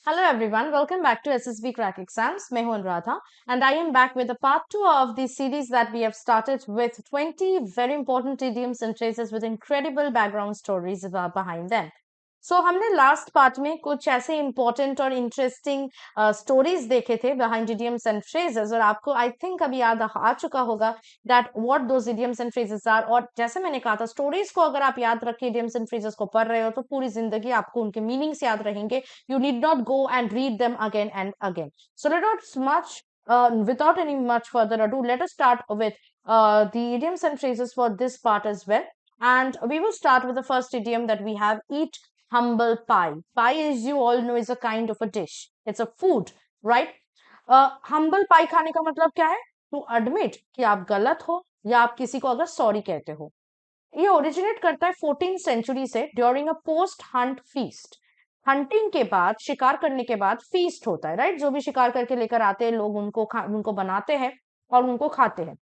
Hello everyone, welcome back to SSB Crack Exams. मैं हूं Anuradha and I am back with the part 2 of the series that we have started with 20 very important idioms and phrases with incredible background stories behind them. So हमने last part में कुछ ऐसे important और interesting stories देखे थे behind idioms and phrases और आपको I think अभी याद आ चुका होगा that what those idioms and phrases are. और जैसे मैंने कहा था, स्टोरीज को अगर आप याद रख के इडियम्स एंड फ्रेजेस को पढ़ रहे हो तो पूरी जिंदगी आपको उनके मीनिंग्स याद रहेंगे. You need not go and read them again and again. So let us without any much further ado, let us start with the idioms and phrases for this part as well. And we will start with the first idiom that we have: eat humble pie. Pie, as you all know, is a kind of a dish. It's a food, right? Humble pie खाने का मतलब क्या है? To admit कि आप गलत हो या आप किसी को अगर सॉरी कहते हो. ये ओरिजिनेट करता है 14th सेंचुरी से during a post Hunt feast. Hunting के बाद, शिकार करने के बाद फीस्ट होता है, राइट? जो भी शिकार करके लेकर आते हैं लोग उनको बनाते हैं और उनको खाते हैं.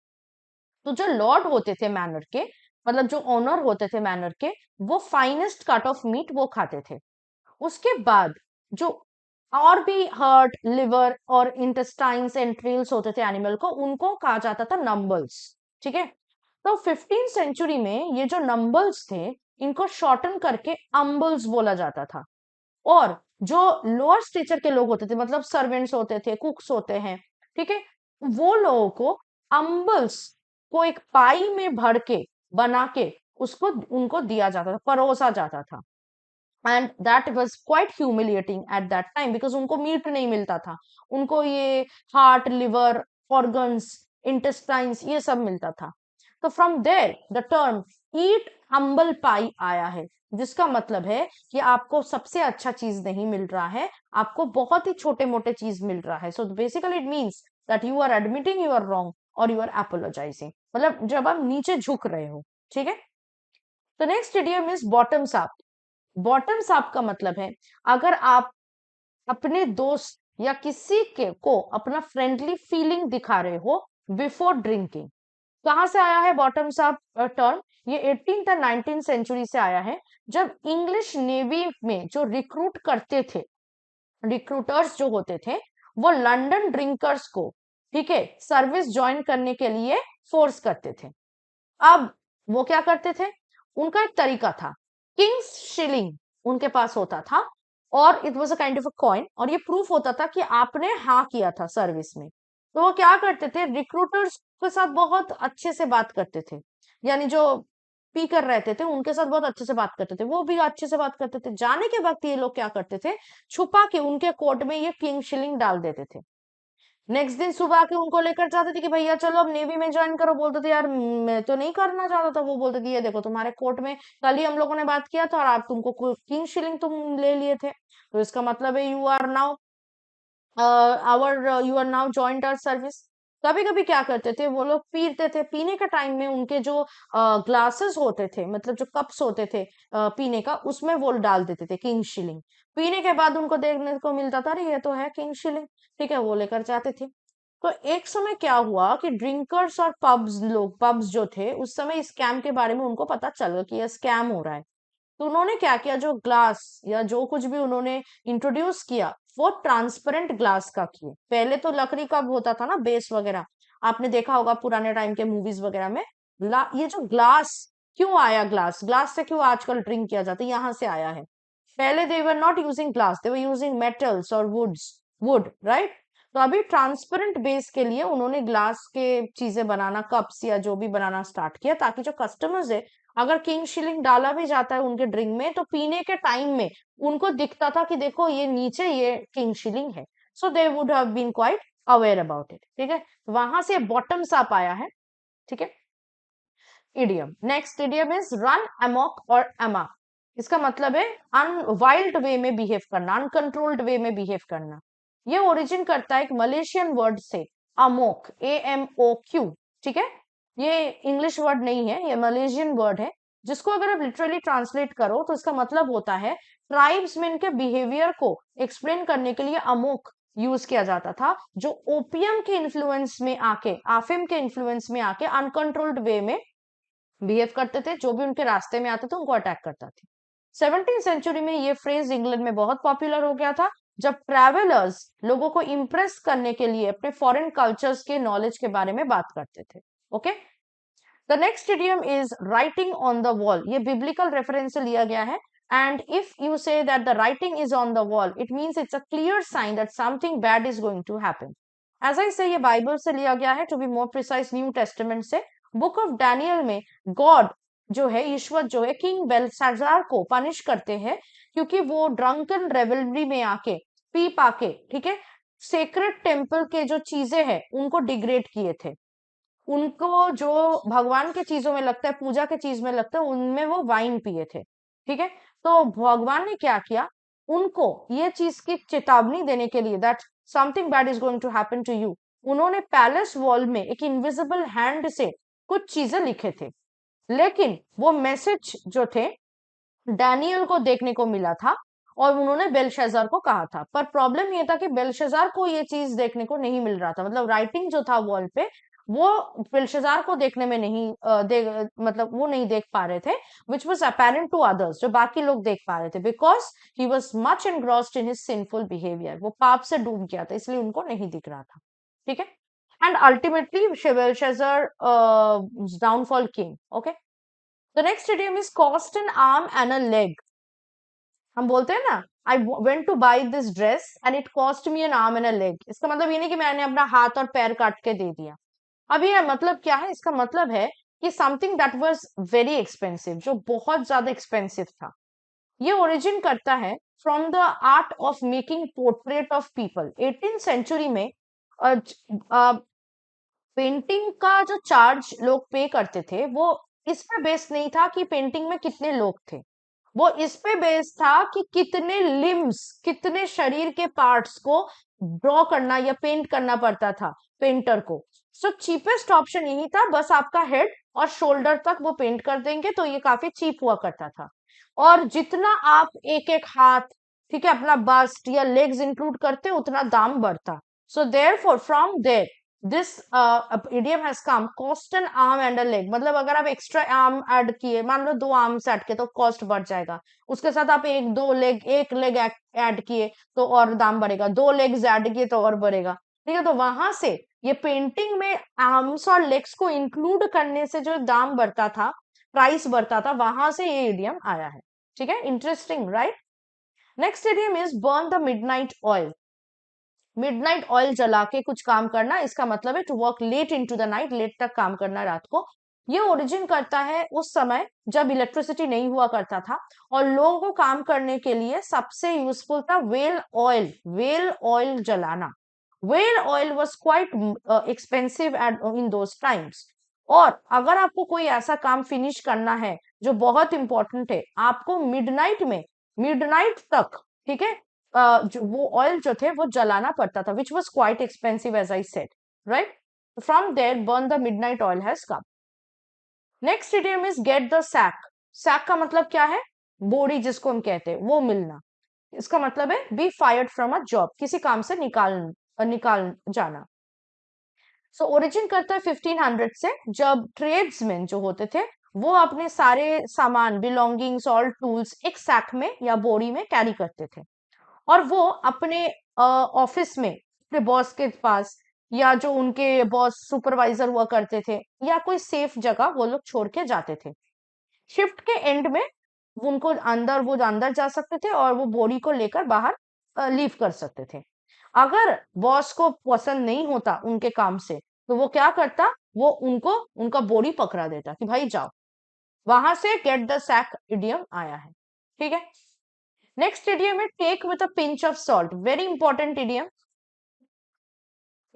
तो जो लॉर्ड होते थे मैनर के, मतलब जो ओनर होते थे मैनर के, वो फाइनेस्ट कट ऑफ मीट वो खाते थे. उसके बाद जो और भी हार्ट, लिवर और इंटेस्टाइन्स, एंट्रील्स होते थे एनिमल को, उनको कहा जाता था नंबल्स. ठीक है. तो 15th सेंचुरी में ये जो नंबल्स थे, इनको शॉर्टन करके अम्बल्स बोला जाता था. और जो लोअर स्टेचर के लोग होते थे, मतलब सर्वेंट्स होते थे, कुक्स होते हैं, ठीक है, वो लोगों को अम्बल्स को एक पाई में भर के बना के उसको उनको दिया जाता था, परोसा जाता था. And that was quite humiliating at that time because उनको मीट नहीं मिलता था. उनको ये हार्ट, लिवर, ऑर्गन्स, इंटेस्टाइन्स ये सब मिलता था. तो from there the term eat humble pie आया है, जिसका मतलब है कि आपको सबसे अच्छा चीज नहीं मिल रहा है, आपको बहुत ही छोटे मोटे चीज मिल रहा है. So basically it means that you are admitting you are wrong और यू आर अपोलोजाइजिंग, मतलब जब आप नीचे झुक रहे हो. ठीक है. तो next idiom is bottoms up. Bottoms up का मतलब है अगर आप अपने दोस्त या किसी के को अपना फ्रेंडली फीलिंग दिखा रहे हो बिफोर ड्रिंकिंग. कहां से आया है बॉटम्स अप टर्म? ये 18th और 19th सेंचुरी से आया है, जब इंग्लिश नेवी में जो रिक्रूट करते थे, रिक्रूटर्स जो होते थे, वो लंदन ड्रिंकर्स को, ठीक है, सर्विस ज्वाइन करने के लिए फोर्स करते थे. अब वो क्या करते थे? उनका एक तरीका था. किंग्स शिलिंग उनके पास होता था और it was a kind of a coin, और ये प्रूफ होता था कि आपने हाँ किया था सर्विस में. तो वो क्या करते थे? रिक्रूटर्स के साथ बहुत अच्छे से बात करते थे, यानी जो स्पीकर रहते थे उनके साथ बहुत अच्छे से बात करते थे, वो भी अच्छे से बात करते थे. जाने के वक्त ये लोग क्या करते थे? छुपा के उनके कोट में ये किंग शिलिंग डाल देते थे. नेक्स्ट दिन सुबह आके उनको लेकर जाते थे कि भैया चलो अब नेवी में ज्वाइन करो. बोलते थे यार मैं तो नहीं करना चाहता था. वो बोलते थे ये देखो तुम्हारे कोर्ट में कल ही हम लोगों ने बात किया था और आप तुमको 3 शिलिंग तुम ले लिए थे, तो इसका मतलब है you are now you are now joint our service. कभी कभी क्या करते थे वो लोग? पीते थे. पीने का टाइम में उनके जो ग्लासेस होते थे, मतलब जो कप्स होते थे पीने का, उसमें वो डाल देते थे किंग शिलिंग. पीने के बाद उनको देखने को मिलता था अरे ये तो है किंग शिलिंग, ठीक है, वो लेकर जाते थे. तो एक समय क्या हुआ कि ड्रिंकर्स और पब्स जो थे, उस समय स्कैम के बारे में उनको पता चल गया कि यह स्कैम हो रहा है. तो उन्होंने क्या किया? जो ग्लास या जो कुछ भी उन्होंने इंट्रोड्यूस किया, वो ट्रांसपेरेंट ग्लास का किए. पहले तो लकड़ी का होता था ना बेस वगैरह, आपने देखा होगा पुराने टाइम के मूवीज वगैरह में. ये जो ग्लास क्यों आया? ग्लास ग्लास से क्यों आजकल ड्रिंक किया जाता है? यहाँ से आया है. पहले they were not using glass, they were using metals और वुड, राइट? तो अभी ट्रांसपेरेंट बेस के लिए उन्होंने ग्लास के चीजें बनाना, कप्स या जो भी बनाना स्टार्ट किया, ताकि जो कस्टमर्स है, अगर किंग शिलिंग डाला भी जाता है उनके ड्रिंक में, तो पीने के टाइम में उनको दिखता था कि देखो ये नीचे ये किंग शिलिंग है. So they would have been quite aware about it. ठीक है. वहां से बॉटम्स अप आया है. ठीक है. Idiom. Next idiom is run amok और अमा. इसका मतलब है वाइल्ड वे में बिहेव करना, अनकंट्रोल्ड वे में बिहेव करना. ये ओरिजिन करता है एक मलेशियन वर्ड से, अमोक, AMOQ. ठीक है. ये इंग्लिश वर्ड नहीं है, ये मलेशियन वर्ड है, जिसको अगर आप लिटरली ट्रांसलेट करो तो इसका मतलब होता है ट्राइब्समैन के बिहेवियर को एक्सप्लेन करने के लिए अमोक यूज किया जाता था, जो ओपियम के इन्फ्लुएंस में आके, आफिम के इन्फ्लुएंस में आके अनकंट्रोल्ड वे में बिहेव करते थे. जो भी उनके रास्ते में आते थे उनको अटैक करता थे. 17th सेंचुरी में ये फ्रेज इंग्लैंड में बहुत पॉपुलर हो गया था, जब ट्रैवलर्स लोगों को इम्प्रेस करने के लिए अपने फॉरेन कल्चर्स के नॉलेज के बारे में बात करते थे। Okay, the next idiom is writing on the wall. ये बिब्लिकल रेफरेंस से लिया गया है। And if you say that the writing is on the wall, it means it's a clear sign that something bad is going to happen. As I say ये Bible से लिया गया है, to be more precise New Testament से। Book of Daniel में God जो है, ईश्वर जो है, किंग बेल्शाजार को पनिश करते हैं क्योंकि वो ड्रंकन रेवलरी में आके, पी पाके, ठीक है, सेक्रेट टेम्पल के जो चीजें हैं उनको डिग्रेड किए थे। उनको जो भगवान के चीजों में लगता है, पूजा के चीज में लगता है, उनमें वो वाइन पिए थे। ठीक है, तो भगवान ने क्या किया, उनको ये चीज की चेतावनी देने के लिए that something bad is going to happen to you, उन्होंने पैलेस वॉल में एक इनविजिबल हैंड से कुछ चीजें लिखे थे। लेकिन वो मैसेज जो थे डैनियल को देखने को मिला था और उन्होंने बेलशजार को कहा था। पर प्रॉब्लम ये था कि बेलशजार को ये चीज देखने को नहीं मिल रहा था, मतलब राइटिंग जो था वॉल पे वो बेलशजार को देखने में नहीं मतलब वो नहीं देख पा रहे थे, which was apparent to others, जो बाकी लोग देख पा रहे थे, because he was much engrossed in his sinful behaviour. वो पाप से डूब गया था, इसलिए उनको नहीं दिख रहा था। ठीक है, and ultimately Belshazzar downfall came. Okay, the next idiom is cost an arm and a leg. हम बोलते हैं ना, I went to buy this dress and it cost me an arm and a leg. इसका मतलब ये नहीं कि मैंने अपना हाथ और पैर काट के दे दिया। अब ये मतलब क्या है, इसका मतलब है कि something that was very expensive, जो बहुत ज्यादा एक्सपेंसिव था। ये ओरिजिन करता है from the art of making portrait of people. 18th century में पेंटिंग का जो चार्ज लोग पे करते थे वो इस पे बेस नहीं था कि पेंटिंग में कितने लोग थे, वो इस पे बेस था कि कितने लिम्स, कितने शरीर के पार्ट्स को ड्रॉ करना या पेंट करना पड़ता था पेंटर को। सो चीपेस्ट ऑप्शन यही था, बस आपका हेड और शोल्डर तक वो पेंट कर देंगे, तो ये काफी चीप हुआ करता था। और जितना आप एक एक हाथ, ठीक है, अपना बस्ट या लेग्स इंक्लूड करते उतना दाम बढ़ता। So therefore from there this idiom has come, cost an arm and a leg. मतलब अगर आप एक्स्ट्रा आर्म ऐड किए, मान लो 2 आर्म्स ऐड किए तो कॉस्ट बढ़ जाएगा, उसके साथ आप एक लेग ऐड किए तो और दाम बढ़ेगा, 2 लेग्स ऐड किए तो और बढ़ेगा। ठीक है, तो वहां से ये पेंटिंग में आर्म्स और लेग्स को इंक्लूड करने से जो दाम बढ़ता था, प्राइस बढ़ता था, वहां से ये इडियम आया है। ठीक है, interesting right. Next idiom is burn the midnight oil. Midnight oil जला के कुछ काम करना, इसका मतलब है to work late into the night, late तक काम करना रात को। ये ओरिजिन करता है उस समय जब इलेक्ट्रिसिटी नहीं हुआ करता था और लोगों को काम करने के लिए सबसे यूजफुल था वेल ऑयल, वेल ऑयल जलाना। Well oil was quite expensive eight in those times. और अगर आपको कोई ऐसा काम फिनिश करना है जो बहुत इंपॉर्टेंट है, आपको मिडनाइट में, मिडनाइट तक, ठीक है, जो वो ऑयल जो थे वो जलाना पड़ता था, which was quite expensive as I said, right. From there burn the midnight oil has come. Next idiom is get the sack. Sack का मतलब क्या है, बोरी जिसको हम कहते हैं, वो मिलना। इसका मतलब है be fired from a job, किसी काम से निकाल जाना। सो ओरिजिन करता है 1500 से, जब ट्रेड्समैन जो होते थे वो अपने सारे सामान, बिलोंगिंग्स और टूल्स एक सैक में या बोरी में कैरी करते थे और वो अपने ऑफिस में, अपने बॉस के पास, या जो उनके बॉस सुपरवाइजर हुआ करते थे, या कोई सेफ जगह वो लोग छोड़ के जाते थे। शिफ्ट के एंड में वो अंदर जा सकते थे और वो बोरी को लेकर बाहर लीव कर सकते थे। अगर बॉस को पसंद नहीं होता उनके काम से, तो वो क्या करता, वो उनको उनका बोरी पकड़ा देता कि भाई जाओ। वहां से गेट द सैक इडियम आया है। ठीक है, नेक्स्ट इडियम है take with a pinch of salt. Very important idiom.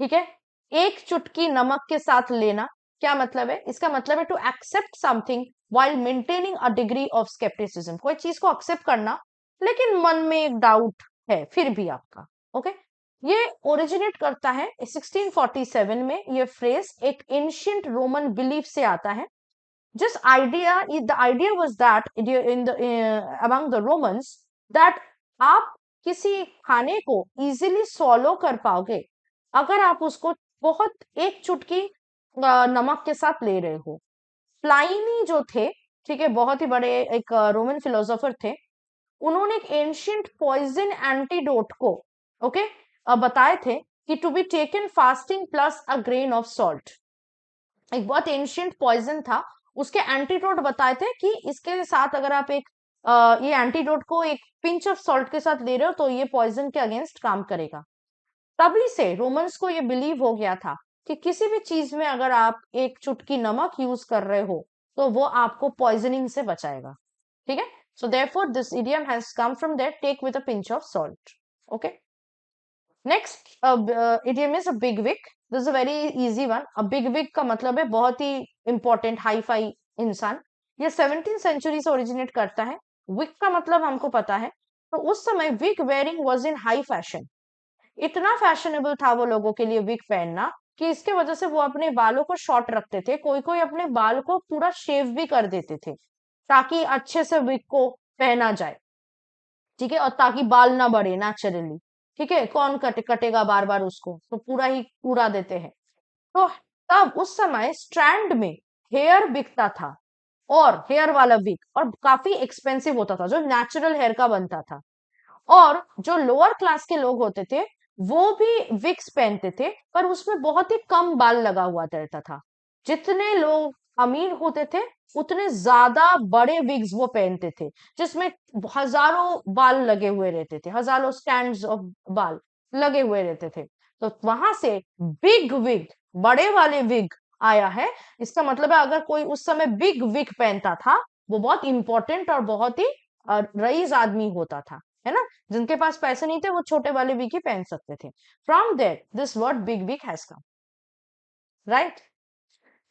ठीक है, एक चुटकी नमक के साथ लेना। क्या मतलब है, इसका मतलब है to accept something while maintaining a degree of skepticism। कोई चीज को एक्सेप्ट करना लेकिन मन में एक डाउट है फिर भी आपका। ओके, ये ओरिजिनेट करता है 1647 में। ये फ्रेज एक एंशियंट रोमन बिलीफ से आता है। Just idea, the idea was that in the among the Romans that आप किसी खाने को इजीली सॉलो कर पाओगे अगर आप उसको बहुत एक चुटकी नमक के साथ ले रहे हो। प्लाइनी जो थे, ठीक है, बहुत ही बड़े एक रोमन फिलोसोफर थे, उन्होंने एक एंशियंट पॉइजन एंटीडोट को ओके, अब बताए थे कि to be taken fasting plus a grain of salt, एक बहुत एंशियंट पॉइजन था, उसके एंटीडोट बताए थे कि इसके साथ अगर आप एक ये एंटीडोट को एक पिंच ऑफ सॉल्ट के साथ ले रहे हो तो ये पॉइजन के अगेंस्ट काम करेगा। तभी से रोमन्स को ये बिलीव हो गया था कि किसी भी चीज में अगर आप एक चुटकी नमक यूज कर रहे हो तो वो आपको पॉइजनिंग से बचाएगा। ठीक है, so therefore this idiom has come from that, take with a pinch of salt. Okay, next idiom is a big wig. This is a very easy one. A big wig का मतलब है बहुत ही important hi fi इंसान। ये 17th century से originate करता है। Wig का मतलब हमको पता है, तो उस समय wig wearing was in high fashion. इतना फैशनेबल था वो लोगों के लिए विग पहनना कि इसके वजह से वो अपने बालों को शॉर्ट रखते थे, कोई कोई अपने बाल को पूरा शेव भी कर देते थे ताकि अच्छे से विग को पहना जाए। ठीक है, और ताकि बाल ना बढ़े नेचुरली। ठीक है, कौन कटेगा बार बार उसको, तो पूरा ही पूरा देते हैं। तो तब उस समय स्ट्रैंड में हेयर बिकता था, और हेयर वाला विग, और काफी एक्सपेंसिव होता था, जो नेचुरल हेयर का बनता था। और जो लोअर क्लास के लोग होते थे वो भी विग्स पहनते थे, पर उसमें बहुत ही कम बाल लगा हुआ रहता था। जितने लोग अमीर होते थे उतने ज्यादा बड़े विग्स वो पहनते थे, जिसमें हजारों बाल लगे हुए रहते थे, हजारों स्टैंड्स ऑफ बाल लगे हुए रहते थे। तो वहां से बिग विग, बड़े वाले विग आया है। इसका मतलब है अगर कोई उस समय बिग विग पहनता था वो बहुत इंपॉर्टेंट और बहुत ही रईस आदमी होता था, है ना। जिनके पास पैसे नहीं थे वो छोटे वाले विग ही पहन सकते थे। From there this word big wig has come, right.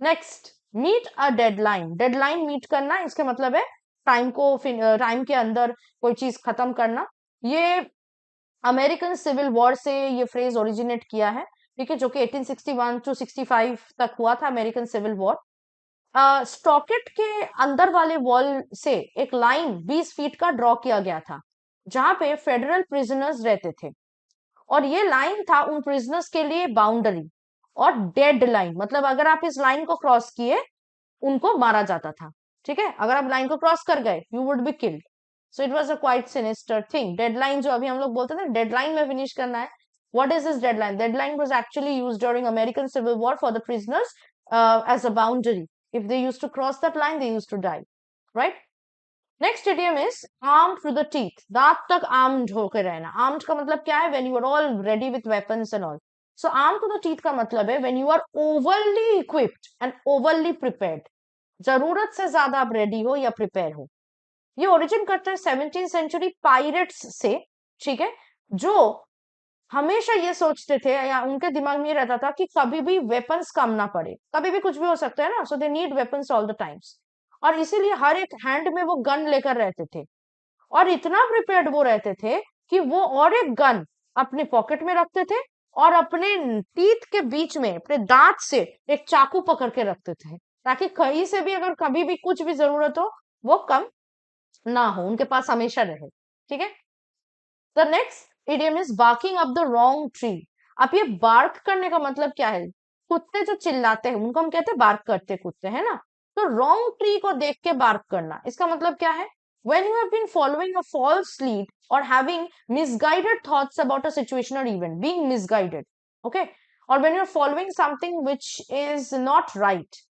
Next, meet a deadline. Deadline meet करना, इसका मतलब है टाइम को, टाइम के अंदर कोई चीज खत्म करना। ये अमेरिकन सिविल वॉर से ये फ्रेज ओरिजिनेट किया है। ठीक है, जो कि 1861 टू 65 तक हुआ था अमेरिकन सिविल वॉर। स्टॉकेट के अंदर वाले वॉल से एक लाइन 20 फीट का ड्रॉ किया गया था जहां पे फेडरल प्रिजनर्स रहते थे, और ये लाइन था उन प्रिजनर्स के लिए बाउंड्री। और डेड लाइन मतलब अगर आप इस लाइन को क्रॉस किए उनको मारा जाता था। ठीक है, अगर आप लाइन को क्रॉस कर गए you would be killed. So it was a quite sinister thing. Deadline जो अभी हम लोग बोलते हैं ना, डेडलाइन में फिनिश करना है। What is this deadline? Deadline was actually used during American Civil War for the prisoners as a boundary. If they used to cross that line they used to die, right. Next idiom is armed to the teeth. दांत तक armed होकर रहना। Armed का मतलब क्या है? When you are all ready with weapons and all. So armed to the teeth का मतलब है when you are overly equipped and overly prepared. जरूरत से ज्यादा आप रेडी हो या प्रिपेयर हो। ये ओरिजिन करता है 17th सेंचुरी पायरेट्स से। ठीक है, जो हमेशा ये सोचते थे या उनके दिमाग में ये रहता था कि कभी भी वेपन्स कम ना पड़े, कभी भी कुछ भी हो सकता है ना, so they need weapons all the times. और इसीलिए हर एक हैंड में वो गन लेकर रहते थे, और इतना प्रिपेयर्ड वो रहते थे कि वो और एक गन अपने पॉकेट में रखते थे, और अपने टीथ के बीच में अपने दांत से एक चाकू पकड़ के रखते थे, ताकि कहीं से भी अगर कभी भी कुछ भी जरूरत हो वो कम ना हो, उनके पास हमेशा रहे। ठीक है, the next idiom is barking up the wrong tree. अब ये बार्क करने का मतलब क्या है? कुत्ते जो चिल्लाते हैं उनको हम कहते हैं बार्क करते कुत्ते, है ना। तो रॉन्ग ट्री को देख के बार्क करना, इसका मतलब क्या है? when you have been following a false lead or having misguided thoughts about a situation or event, being misguided, okay, or when you're following something which is not right,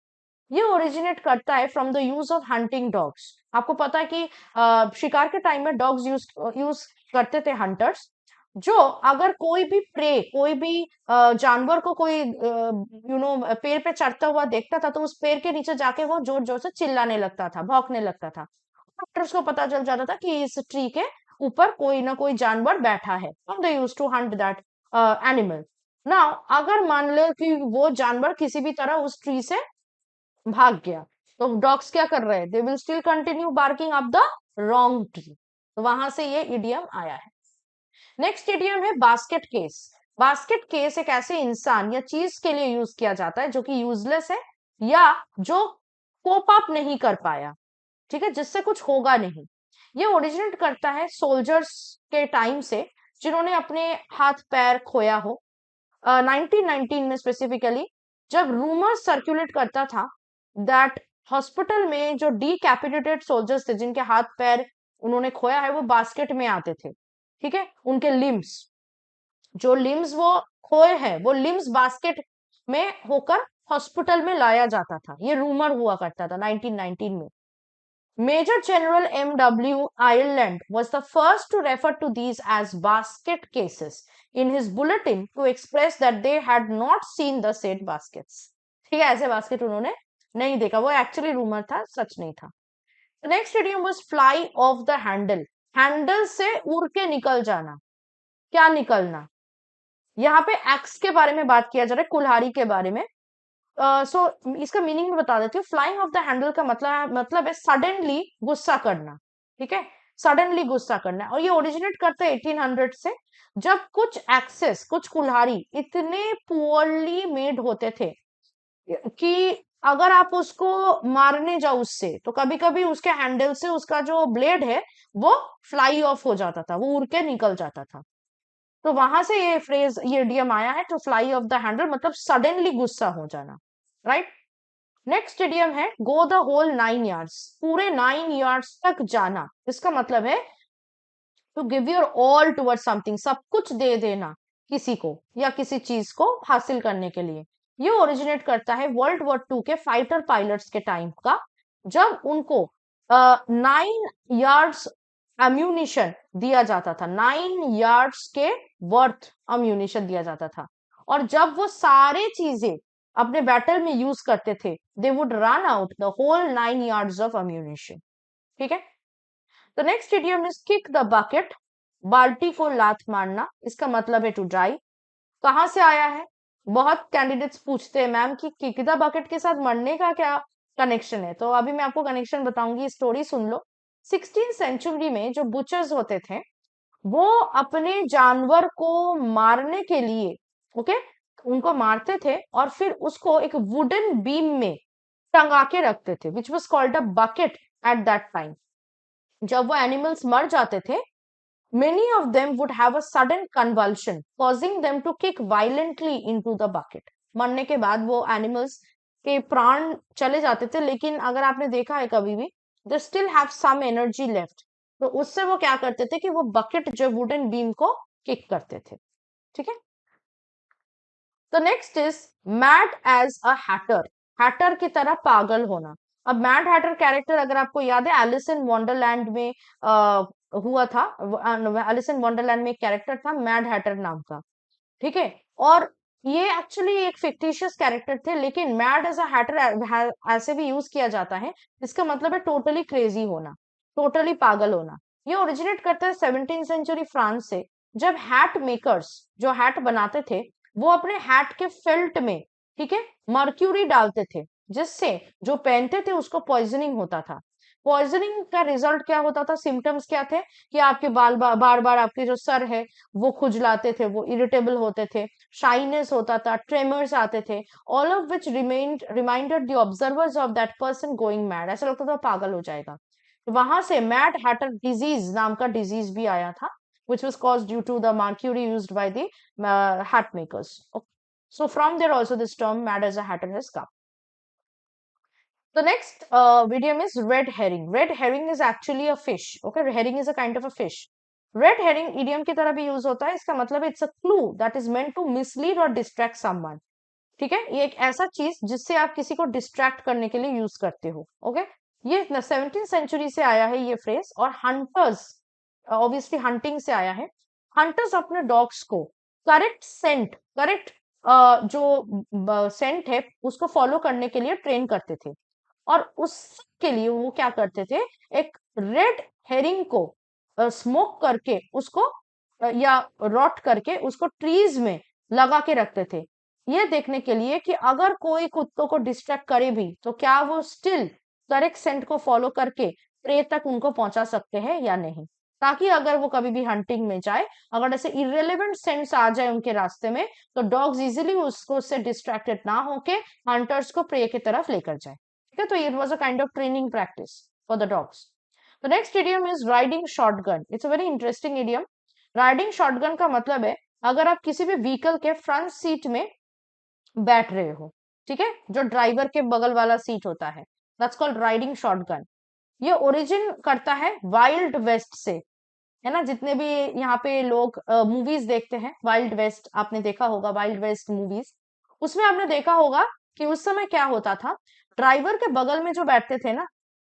ये originate करता है from the use of hunting dogs. आपको पता है कि शिकार के time में डॉग्स यूज यूज करते थे हंटर्स, जो अगर कोई भी प्रे, कोई भी जानवर को कोई पेड़ पे चढ़ता हुआ देखता था तो उस पेड़ के नीचे जाके वो जोर जोर से चिल्लाने लगता था, भौंकने लगता था। हंटर्स को पता चल जाता था कि इस ट्री के ऊपर कोई ना कोई जानवर बैठा है, और they use to hunt that animal. Now अगर मान लो कि वो जानवर किसी भी तरह उस ट्री से भाग गया, तो डॉग्स क्या कर रहे हैं? They will still continue barking up the wrong tree. तो वहां से ये इडियम आया है। नेक्स्ट इडियम है बास्केट केस। बास्केट केस एक ऐसे इंसान या चीज के लिए यूज किया जाता है जो कि यूजलेस है, या जो कोप अप नहीं कर पाया, ठीक है, जिससे कुछ होगा नहीं। ये ओरिजिनेट करता है सोल्जर्स के टाइम से, जिन्होंने अपने हाथ पैर खोया हो। 1919 में स्पेसिफिकली, जब रूमर सर्कुलेट करता था दैट हॉस्पिटल में जो डीकैपिटेटेड सोल्जर्स थे जिनके हाथ पैर उन्होंने खोया है वो बास्केट में आते थे। ठीक है, उनके लिम्स, जो लिम्स वो खोए हैं वो लिम्स बास्केट में होकर हॉस्पिटल में लाया जाता था, ये रूमर हुआ करता था 1919 में। Major General M.W. Ireland was the first to refer to these as basket cases in his bulletin to express that they had not seen the said baskets. ठीक है, ऐसे बास्केट उन्होंने नहीं देखा, वो एक्चुअली रूमर था, सच नहीं था। Next idiom was fly off the handle, handle से उड़ के निकल जाना। क्या निकलना? यहाँ पे एक्स के बारे में बात किया जा रहा है, कुल्हाड़ी के बारे में। सो इसका मीनिंग में बता देती हूँ। फ्लाइंग ऑफ द हैंडल का मतलब है सडनली गुस्सा करना, ठीक है, सडनली गुस्सा करना। और ये ओरिजिनेट करता है 1800 से, जब कुछ एक्सेस, कुछ कुल्हाड़ी इतने पुअरली मेड होते थे कि अगर आप उसको मारने जाओ उससे, तो कभी कभी उसके हैंडल से उसका जो ब्लेड है वो फ्लाई ऑफ हो जाता था, वो उड़ के निकल जाता था। तो वहां से ये फ्रेज, ये इडियम आया है, to fly off the handle मतलब सडनली गुस्सा हो जाना, राइट। नेक्स्ट इडियम है गो द होल 9 यार्ड्स, पूरे 9 यार्ड्स तक जाना। इसका मतलब है to give your all toward something, सब कुछ दे देना किसी को या किसी चीज को हासिल करने के लिए। ये ओरिजिनेट करता है वर्ल्ड वॉर 2 के फाइटर पायलट्स के टाइम का, जब उनको 9 यार्ड्स अम्यूनिशन दिया जाता था, 9 यार्ड्स के वर्थ अम्यूनिशन दिया जाता था। और जब वो सारे चीजें अपने बैटल में यूज करते थे, they would run out the whole 9 yards of ammunition, ठीक है। The next idiom is kick the bucket, बाल्टी को लात मारना। इसका मतलब है टू ड्राइव। कहाँ से आया है? बहुत कैंडिडेट्स पूछते हैं मैम कि किक द बकेट के साथ मरने का क्या कनेक्शन है, तो अभी मैं आपको कनेक्शन बताऊंगी, स्टोरी सुन लो। 16 सेंचुरी में जो बुचर्स होते थे, वो अपने जानवर को मारने के लिए, ओके, उनको मारते थे और फिर उसको एक वुडन बीम में टंगा के रखते थे, which was called a bucket at that time. जब वो एनिमल्स मर जाते थे, many of them would have a sudden convulsion causing them to kick violently into the bucket। मरने के बाद वो एनिमल्स के प्राण चले जाते थे, लेकिन अगर आपने देखा है कभी भी, they still have some energy left। तो उससे वो क्या करते थे कि वो बकेट जो वुडन बीम को किक करते थे, ठीक है। तो next is mad as a hatter, hatter की तरह पागल होना। अब मैड हैटर कैरेक्टर अगर आपको याद है, एलिस इन वंडरलैंड में हुआ था। एलिस इन वंडरलैंड में एक कैरेक्टर था मैड हैटर नाम का, ठीक है। और ये एक्चुअली एक फिक्टिशियस कैरेक्टर थे, लेकिन मैड एज अ हैटर ऐसे भी यूज किया जाता है। इसका मतलब है टोटली क्रेजी होना, टोटली पागल होना। ये ओरिजिनेट करता है 17 सेंचुरी फ्रांस से, जब हैट मेकर्स जो हैट बनाते थे, वो अपने हैट के फेल्ट में, ठीक है, मर्क्यूरी डालते थे, जिससे जो पहनते थे उसको पॉइजनिंग होता था। पॉइजनिंग का रिजल्ट क्या होता था, सिम्टम्स क्या थे कि आपके बाल बार बार आपके जो सर है वो खुजलाते थे, वो इरिटेबल होते थे, शाइनेस होता था, ट्रेमर्स आते थे, all of which reminded the observers of that person going mad, ऐसा लगता था पागल हो जाएगा। तो वहां से मैड हैटर डिजीज नाम का डिजीज भी आया था, which was caused due to the mercury used by the hat makers. Okay. So from there also this term mad as a hatter has come. The next idiom is red herring. Red herring is actually a fish. Okay, herring is a kind of a fish. Red herring idiom की तरह भी use होता है। इसका मतलब है it's a clue that is meant to mislead or distract someone. ठीक है, ये एक ऐसा चीज जिससे आप किसी को डिस्ट्रैक्ट करने के लिए यूज करते हो। ओके, ये 17th सेंचुरी से आया है ये फ्रेज, और हंटर्स, ऑब्वियसली हंटिंग से आया है। हंटर्स अपने डॉग्स को करेक्ट सेंट, करेक्ट जो सेंट है उसको फॉलो करने के लिए ट्रेन करते थे। और उसके लिए वो क्या करते थे, एक रेड हेरिंग को स्मोक करके उसको या रॉट करके उसको ट्रीज में लगा के रखते थे, ये देखने के लिए कि अगर कोई कुत्तों को डिस्ट्रैक्ट करे भी तो क्या वो स्टिल करेक्ट सेंट को फॉलो करके प्रे तक उनको पहुंचा सकते हैं या नहीं, ताकि अगर वो कभी भी हंटिंग में जाए, अगर ऐसे इरेलीवेंट सेंट्स आ जाए उनके रास्ते में, तो डॉग्स इजीली उसको उससे डिस्ट्रैक्टेड ना होके हंटर्स को प्रे की तरफ लेकर जाए। ठीक है, तो it was a kind of training practice for the dogs. The next idiom is riding shotgun. It's a very interesting idiom. Riding shotgun का मतलब है अगर आप किसी भी व्हीकल के फ्रंट सीट में बैठ रहे हो, ठीक है, जो ड्राइवर के बगल वाला सीट होता है, दैट्स कॉल्ड राइडिंग शॉटगन। ये ओरिजिन करता है वाइल्ड वेस्ट से, है ना, जितने भी यहाँ पे लोग मूवीज देखते हैं, वाइल्ड वेस्ट आपने देखा होगा, वाइल्ड वेस्ट मूवीज, उसमें आपने देखा होगा कि उस समय क्या होता था, ड्राइवर के बगल में जो बैठते थे ना,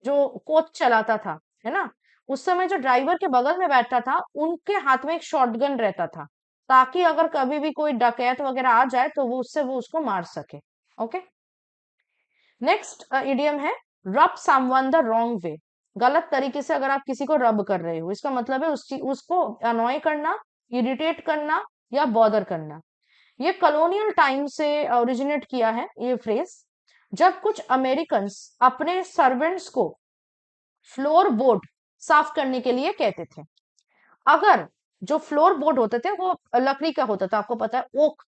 जो कोच चलाता था, है ना, उस समय जो ड्राइवर के बगल में बैठता था उनके हाथ में एक शॉटगन रहता था, ताकि अगर कभी भी कोई डकैत वगैरह आ जाए तो वो उसको मार सके। ओके, नेक्स्ट इडियम है रब समवन द रॉन्ग वे। गलत तरीके से अगर आप किसी को रब कर रहे हो, इसका मतलब है उसको अनॉय करना, इरिटेट करना या बॉदर करना। ये कॉलोनियल टाइम से ओरिजिनेट किया है ये फ्रेज, जब कुछ अमेरिकन्स अपने सर्वेंट्स को फ्लोर बोर्ड साफ करने के लिए कहते थे। अगर जो फ्लोर बोर्ड होते थे वो लकड़ी का होता था, आपको पता है ओक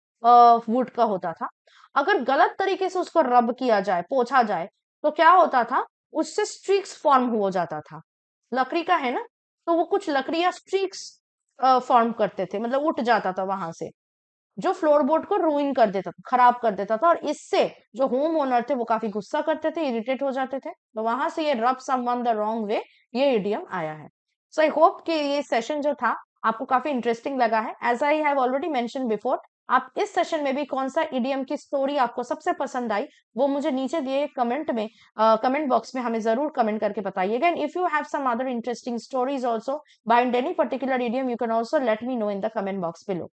वुड का होता था, अगर गलत तरीके से उसको रब किया जाए, पोछा जाए, तो क्या होता था, उससे स्ट्रीक्स फॉर्म हो जाता था। लकड़ी का है ना, तो वो कुछ लकड़ियां स्ट्रीक्स फॉर्म करते थे, मतलब उठ जाता था वहां से, जो फ्लोरबोर्ड को रूइन कर देता था, खराब कर देता था, और इससे जो होम ओनर थे वो काफी गुस्सा करते थे, इरिटेट हो जाते थे, तो वहां से ये रब समवन द रॉन्ग वे, ये इडियम आया है। सो आई होप कि ये सेशन जो था आपको काफी इंटरेस्टिंग लगा है। As I have already mention before, आप इस सेशन में भी कौन सा इडियम की स्टोरी आपको सबसे पसंद आई, वो मुझे नीचे दिए कमेंट में, कमेंट बॉक्स में हमें जरूर कमेंट करके बताइएगा। And if you have some other interesting stories also bind any particular idiom, you can also let me know in the comment box below.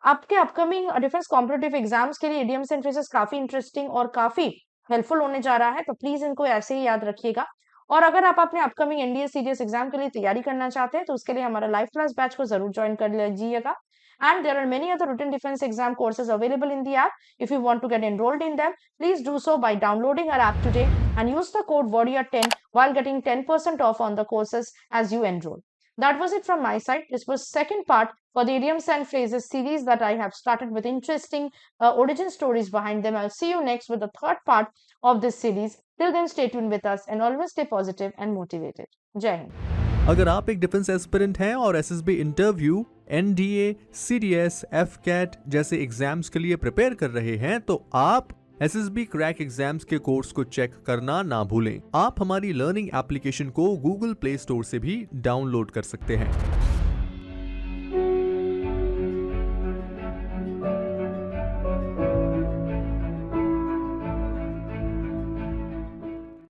आपके अपकमिंग डिफेंस कॉम्पिटेटिव एग्जाम्स के लिए idioms and phrases काफी interesting और काफी helpful होने जा रहा है, तो प्लीज इनको ऐसे ही याद रखिएगा। और अगर आप अपने अपकमिंग एनडीए सीडीएस एग्जाम के लिए तैयारी करना चाहते हैं तो उसके लिए हमारा लाइव क्लास बैच को जरूर ज्वाइन कर लीजिएगा। And there are many other written defence exam courses available in the app. If you want to get enrolled in them, please do so by downloading our app today and use the code warrior10 while getting 10% off on the courses as you enroll. That was it from my side. This was second part for the idioms and phrases series that I have started with interesting origin stories behind them. I'll see you next with the third part of this series. Till then, stay tuned with us and always stay positive and motivated. Jai Hind. अगर आप एक defence aspirant हैं और SSB interview, NDA, CDS, AFCAT जैसे exams के लिए prepare कर रहे हैं तो आप एसएसबी क्रैक एग्जाम्स के कोर्स को चेक करना ना भूलें। आप हमारी लर्निंग एप्लीकेशन को गूगल प्ले स्टोर से भी डाउनलोड कर सकते हैं।